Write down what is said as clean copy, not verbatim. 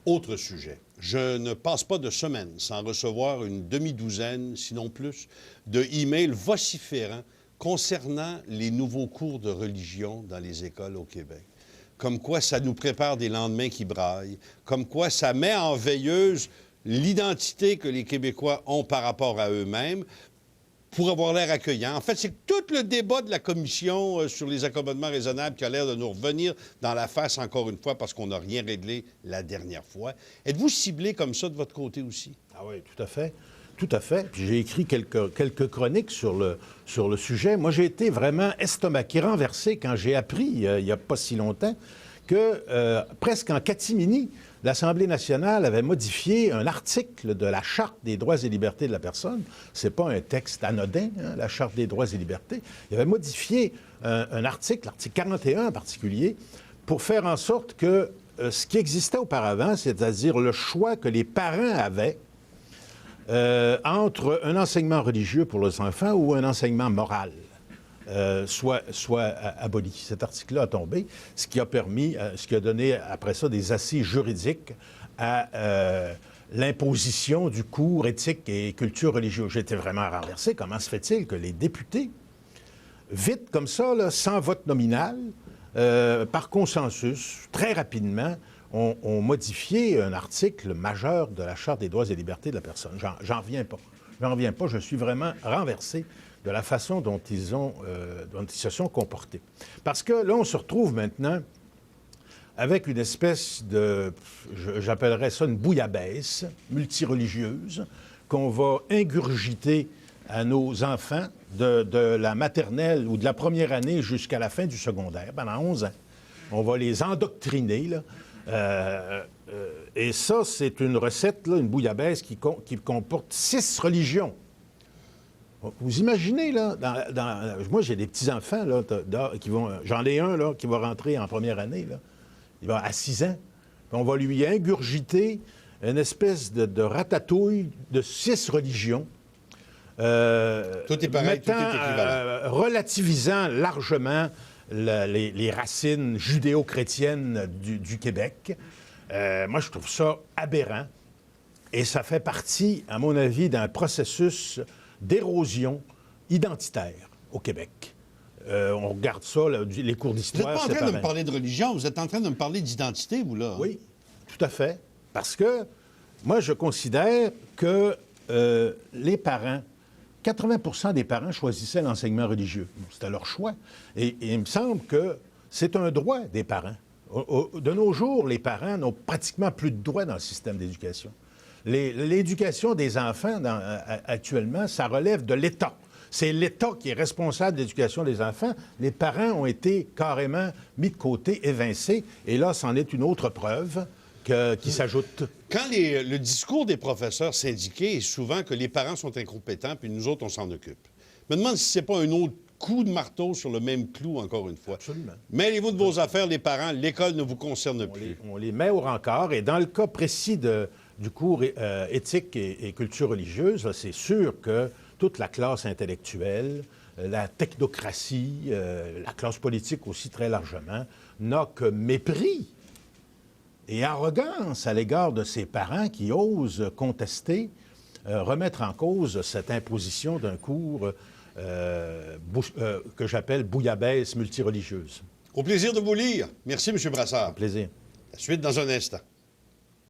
Autre sujet. Je ne passe pas de semaine sans recevoir une demi-douzaine, sinon plus, de emails vociférants concernant les nouveaux cours de religion dans les écoles au Québec. Comme quoi ça nous prépare des lendemains qui braillent, comme quoi ça met en veilleuse l'identité que les Québécois ont par rapport à eux-mêmes pour avoir l'air accueillant. En fait, c'est tout le débat de la commission sur les accommodements raisonnables qui a l'air de nous revenir dans la face encore une fois parce qu'on n'a rien réglé la dernière fois. Êtes-vous ciblé comme ça de votre côté aussi? Ah oui, tout à fait. Tout à fait. Puis j'ai écrit quelques chroniques sur le sujet. Moi, j'ai été vraiment estomaqué, renversé quand j'ai appris, il n'y a pas si longtemps, que presque en catimini, l'Assemblée nationale avait modifié un article de la Charte des droits et libertés de la personne. C'est pas un texte anodin, hein, la Charte des droits et libertés. Il avait modifié un article, l'article 41 en particulier, pour faire en sorte que ce qui existait auparavant, c'est-à-dire le choix que les parents avaient entre un enseignement religieux pour les enfants ou un enseignement moral, soit aboli. Cet article-là a tombé, ce qui a permis, ce qui a donné après ça des assises juridiques à l'imposition du cours éthique et culture religieuse. J'étais vraiment renversé. Comment se fait-il que les députés, vite comme ça, là, sans vote nominal, par consensus, très rapidement, ont modifié un article majeur de la Charte des droits et libertés de la personne. J'en reviens pas. J'en reviens pas. Je suis vraiment renversé de la façon dont ils se sont comportés. Parce que là, on se retrouve maintenant avec une espèce de, j'appellerais ça une bouillabaisse multireligieuse qu'on va ingurgiter à nos enfants de la maternelle ou de la première année jusqu'à la fin du secondaire, pendant 11 ans. On va les endoctriner, là. Et ça, c'est une recette, là, une bouillabaisse qui comporte 6 religions. Vous imaginez, là, moi, j'ai des petits-enfants, là, qui vont... J'en ai un, là, qui va rentrer en première année, là. Il va à 6 ans. On va lui ingurgiter une espèce de ratatouille de 6 religions. Tout est pareil, tout est équivalent. Relativisant largement les racines judéo-chrétiennes du Québec. Moi, je trouve ça aberrant. Et ça fait partie, à mon avis, d'un processus d'érosion identitaire au Québec. On regarde ça, là, les cours d'histoire. Vous n'êtes pas en train de me parler de religion, vous êtes en train de me parler d'identité, vous, là. Oui, tout à fait. Parce que moi, je considère que les parents, 80 des parents choisissaient l'enseignement religieux. C'était leur choix. Et il me semble que c'est un droit des parents. De nos jours, les parents n'ont pratiquement plus de droits dans le système d'éducation. L'éducation des enfants, actuellement, ça relève de l'État. C'est l'État qui est responsable de l'éducation des enfants. Les parents ont été carrément mis de côté, évincés. Et là, c'en est une autre preuve qui s'ajoute. Quand le discours des professeurs syndiqués est souvent que les parents sont incompétents, puis nous autres, on s'en occupe. Je me demande si c'est pas un autre coup de marteau sur le même clou, encore une fois. Absolument. Mêlez-vous de vos affaires, les parents. L'école ne vous concerne plus. On les met au rencard. Et dans le cas précis du cours éthique et culture religieuse, c'est sûr que toute la classe intellectuelle, la technocratie, la classe politique aussi très largement, n'a que mépris et arrogance à l'égard de ses parents qui osent contester, remettre en cause cette imposition d'un cours que j'appelle bouillabaisse multireligieuse. Au plaisir de vous lire. Merci, M. Brassard. Un plaisir. La suite dans un instant.